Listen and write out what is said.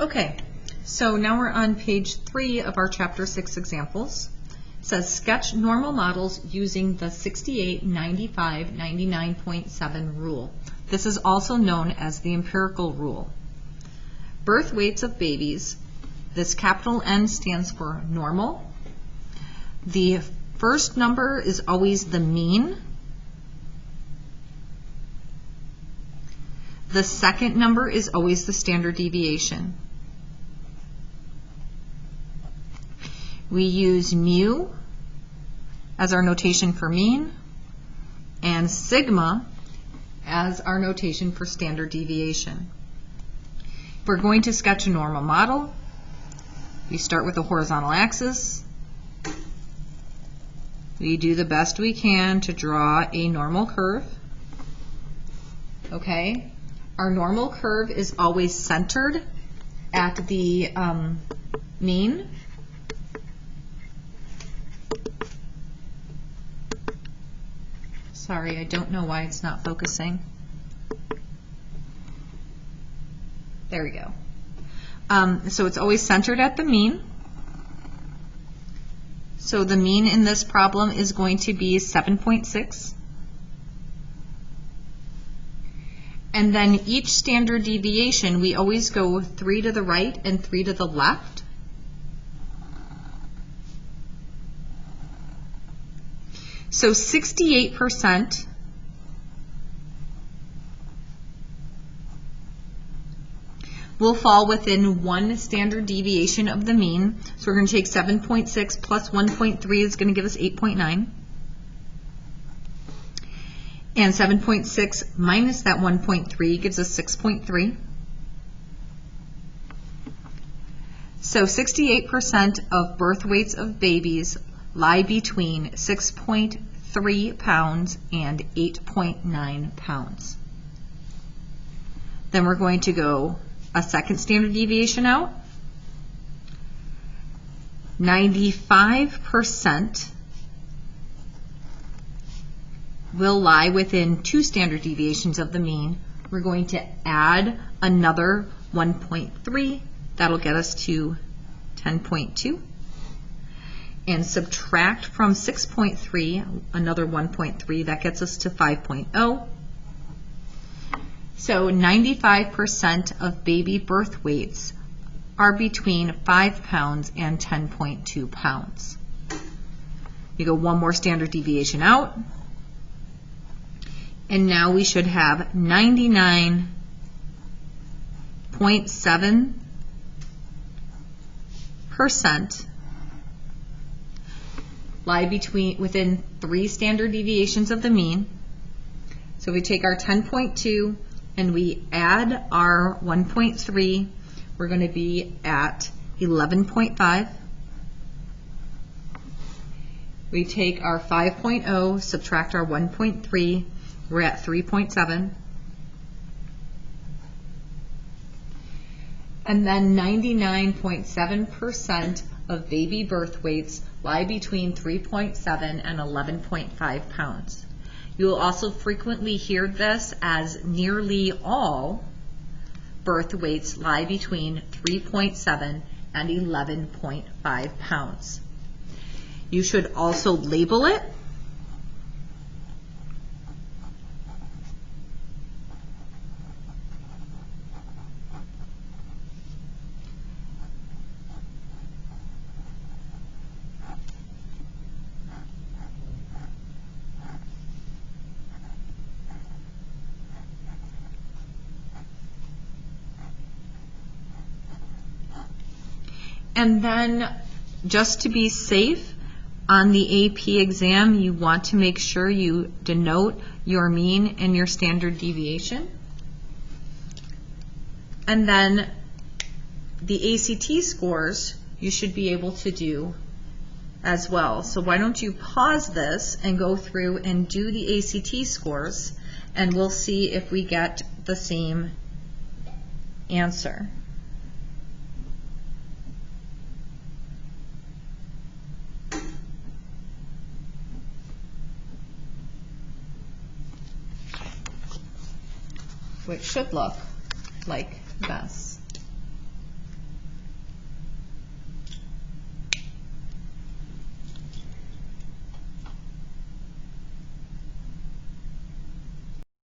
Okay, so now we're on page 3 of our chapter 6 examples. It says sketch normal models using the 68, 95, 99.7 rule. This is also known as the empirical rule. Birth weights of babies. This capital N stands for normal. The first number is always the mean. The second number is always the standard deviation. We use mu as our notation for mean and sigma as our notation for standard deviation. If we're going to sketch a normal model, we start with a horizontal axis. We do the best we can to draw a normal curve. Okay, our normal curve is always centered at the mean. Sorry, I don't know why it's not focusing. There we go. So it's always centered at the mean. So the mean in this problem is going to be 7.6. And then each standard deviation, we always go 3 to the right and 3 to the left. So 68% will fall within one standard deviation of the mean. So we're going to take 7.6 plus 1.3 is going to give us 8.9. And 7.6 minus that 1.3 gives us 6.3. So 68% of birth weights of babies lie between 6.3 pounds and 8.9 pounds. Then we're going to go a second standard deviation out. 95% will lie within 2 standard deviations of the mean. We're going to add another 1.3. That'll get us to 10.2. And subtract from 6.3 another 1.3. That gets us to 5.0. So 95% of baby birth weights are between 5 pounds and 10.2 pounds. You go one more standard deviation out. And now we should have 99.7% lie within 3 standard deviations of the mean. So we take our 10.2 and we add our 1.3. We're going to be at 11.5. We take our 5.0, subtract our 1.3. We're at 3.7. And then 99.7% of baby birth weights lie between 3.7 and 11.5 pounds. You will also frequently hear this as nearly all birth weights lie between 3.7 and 11.5 pounds. You should also label it. And then, just to be safe, on the AP exam, you want to make sure you denote your mean and your standard deviation. And then the ACT scores you should be able to do as well. So why don't you pause this and go through and do the ACT scores, and we'll see if we get the same answer. Which should look like this.